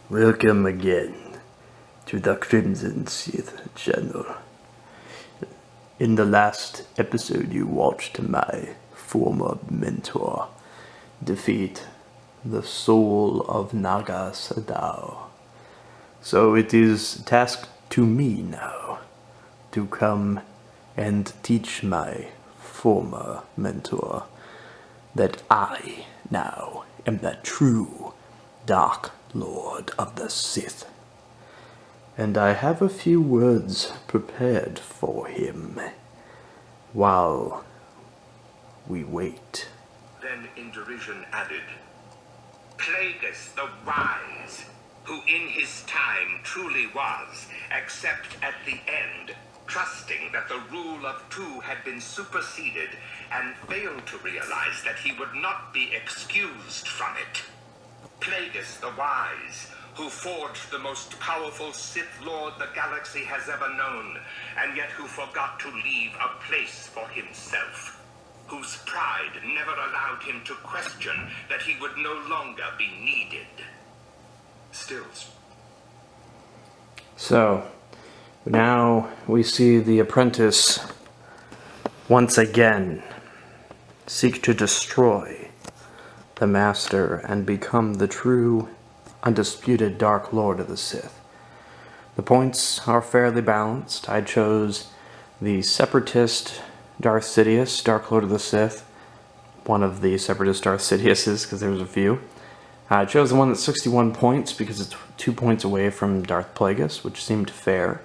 Welcome again to the Crimson Sith channel. In the last episode you watched my former mentor defeat the soul of Naga Sadao. So it is tasked to me now to come and teach my former mentor that I now am the true Dark Lord of the Sith. And I have a few words prepared for him while we wait. Then in derision added, Plagueis the Wise, who in his time truly was, except at the end, trusting that the rule of two had been superseded and failed to realize that he would not be excused from it. Plagueis the Wise, who forged the most powerful Sith Lord the galaxy has ever known, and yet who forgot to leave a place for himself, whose pride never allowed him to question that he would no longer be needed. Stills. So, now we see the apprentice once again seek to destroy the master and become the true, undisputed Dark Lord of the Sith. The points are fairly balanced. I chose the separatist Darth Sidious, Dark Lord of the Sith, one of the separatist Darth Sidiouses, because there was a few. I chose the one that's 61 points because it's 2 points away from Darth Plagueis, which seemed fair.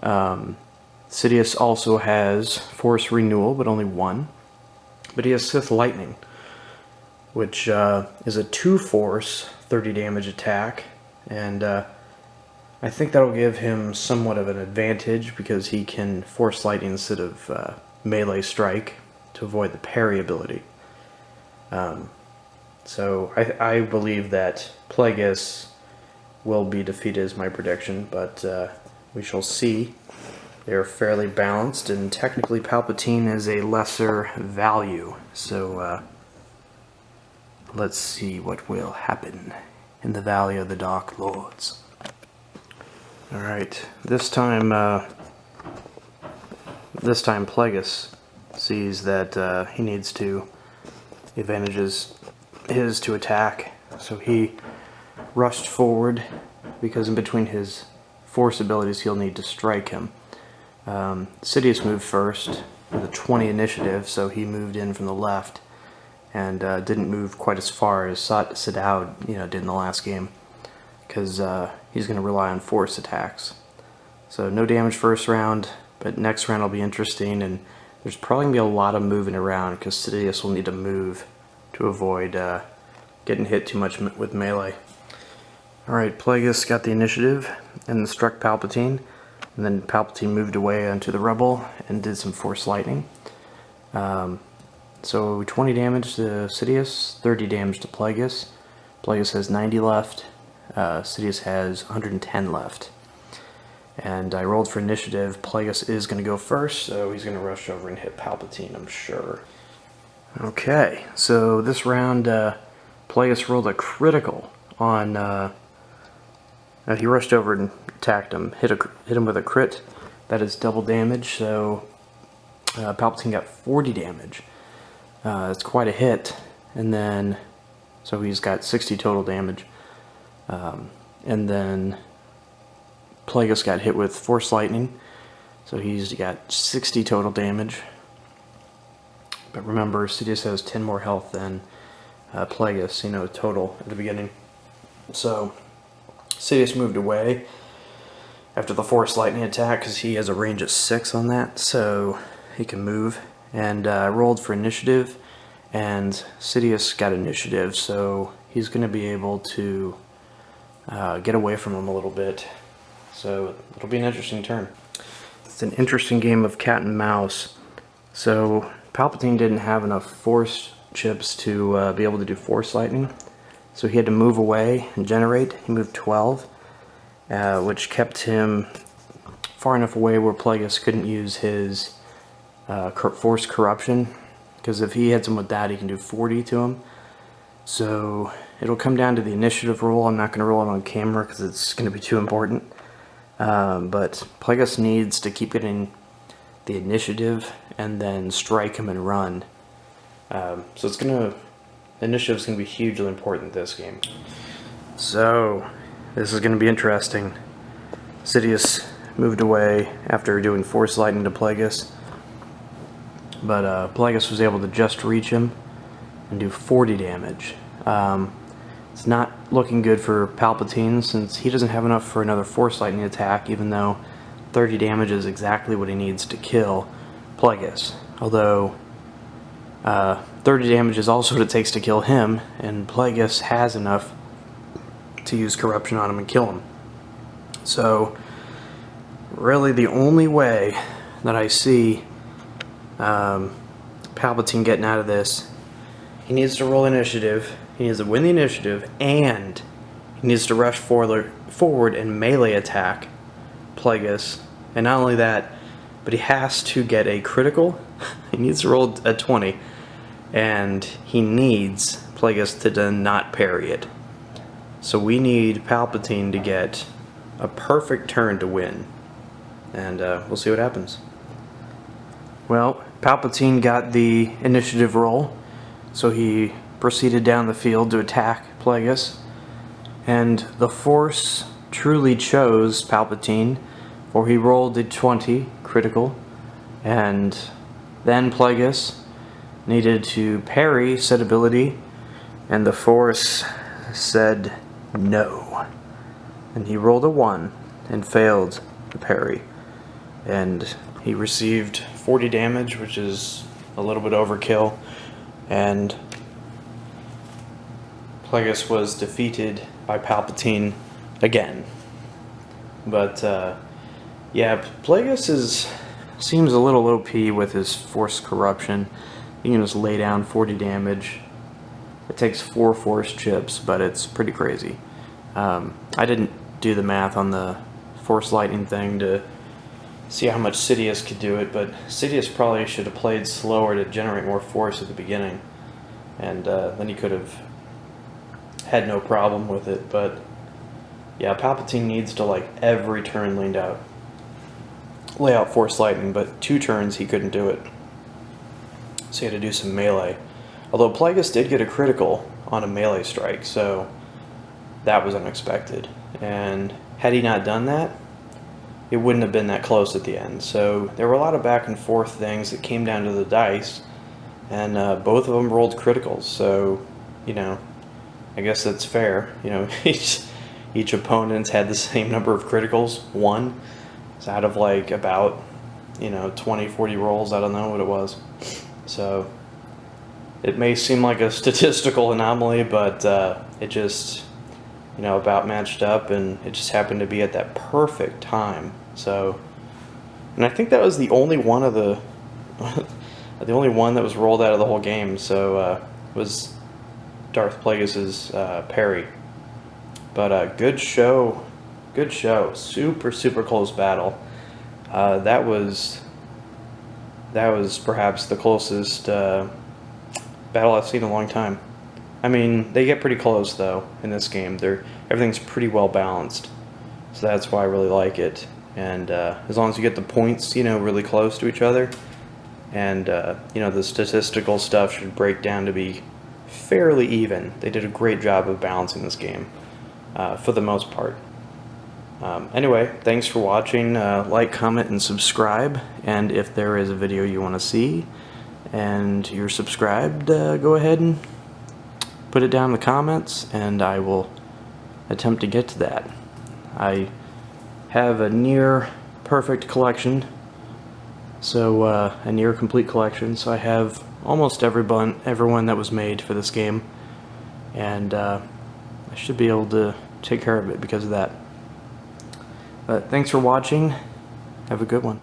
Sidious also has Force Renewal, but only one. But he has Sith Lightning, which is a 2-force, 30 damage attack. And I think that'll give him somewhat of an advantage because he can Force Lightning instead of melee strike to avoid the parry ability. So I believe that Plagueis will be defeated is my prediction, but we shall see. They're fairly balanced, and technically Palpatine is a lesser value, so let's see what will happen in the Valley of the Dark Lords. Alright, this time Plagueis sees that he needs to, the advantage is his to attack, so he rushed forward because in between his force abilities he'll need to strike him. Sidious moved first with a 20 initiative, so he moved in from the left and didn't move quite as far as Sadao did in the last game because he's going to rely on force attacks. So no damage first round, but next round will be interesting, and there's probably going to be a lot of moving around because Sidious will need to move to avoid getting hit too much with melee. Alright, Plagueis got the initiative and struck Palpatine, and then Palpatine moved away onto the Rebel and did some Force Lightning. So 20 damage to Sidious, 30 damage to Plagueis. Plagueis has 90 left, Sidious has 110 left. And I rolled for initiative. Plagueis is going to go first, so he's going to rush over and hit Palpatine, I'm sure. Okay, so this round, Plagueis rolled a critical on, he rushed over and attacked him, hit him with a crit. That is double damage, so Palpatine got 40 damage. It's quite a hit, and then, so he's got 60 total damage. And then Plagueis got hit with Force Lightning, so he's got 60 total damage. But remember, Sidious has 10 more health than Plagueis, total at the beginning. So Sidious moved away after the Force Lightning attack because he has a range of 6 on that, so he can move. And I rolled for initiative, and Sidious got initiative, so he's going to be able to get away from him a little bit. So it'll be an interesting turn. It's an interesting game of cat and mouse. So Palpatine didn't have enough Force chips to be able to do Force Lightning, so he had to move away and generate. He moved 12, which kept him far enough away where Plagueis couldn't use his Force Corruption, because if he hits him with that he can do 40 to him. So it'll come down to the initiative roll. I'm not going to roll it on camera because it's going to be too important. But Plagueis needs to keep getting the initiative and then strike him and run. So initiative's going to be hugely important this game. So this is going to be interesting. Sidious moved away after doing Force Lightning to Plagueis, but Plagueis was able to just reach him and do 40 damage. It's not looking good for Palpatine since he doesn't have enough for another Force Lightning attack, even though 30 damage is exactly what he needs to kill Plagueis. Although 30 damage is also what it takes to kill him, and Plagueis has enough to use corruption on him and kill him. So really the only way that I see Palpatine getting out of this, he needs to roll initiative, he needs to win the initiative, and he needs to rush forward and melee attack Plagueis. And not only that, but he has to get a critical. He needs to roll a 20, and he needs Plagueis to then not parry it. So we need Palpatine to get a perfect turn to win, and we'll see what happens. Well, Palpatine got the initiative roll, so he proceeded down the field to attack Plagueis, and the Force truly chose Palpatine, for he rolled a 20 critical, and then Plagueis needed to parry said ability, and the Force said no, and he rolled a 1 and failed the parry, and he received 40 damage, which is a little bit overkill, and Plagueis was defeated by Palpatine again. But yeah, Plagueis seems a little OP with his Force corruption. He can just lay down 40 damage. It takes 4 Force chips, but it's pretty crazy. I didn't do the math on the Force Lightning thing to see how much Sidious could do it, but Sidious probably should have played slower to generate more force at the beginning, and then he could have had no problem with it. But yeah, Palpatine needs to, like, every turn lay out Force Lightning, but 2 turns he couldn't do it, so he had to do some melee. Although Plagueis did get a critical on a melee strike, so that was unexpected, and had he not done that, it wouldn't have been that close at the end. So there were a lot of back and forth things that came down to the dice, and both of them rolled criticals. So, you know, I guess that's fair. You know, each opponent's had the same number of criticals, 1. It's out of like about, 20, 40 rolls. I don't know what it was. So it may seem like a statistical anomaly, but it just, about matched up, and it just happened to be at that perfect time. So, and I think that was the only one of the only one that was rolled out of the whole game. So was Darth Plagueis' parry. But good show, super close battle. That was perhaps the closest battle I've seen in a long time. I mean, they get pretty close though in this game. Everything's pretty well balanced, so that's why I really like it. And as long as you get the points, really close to each other, and the statistical stuff should break down to be fairly even. They did a great job of balancing this game for the most part. Anyway, thanks for watching. Like, comment, and subscribe. And if there is a video you want to see and you're subscribed, go ahead and put it down in the comments, and I will attempt to get to that. I have a near perfect collection, so a near complete collection, so I have almost everyone that was made for this game, and I should be able to take care of it because of that. But thanks for watching. Have a good one.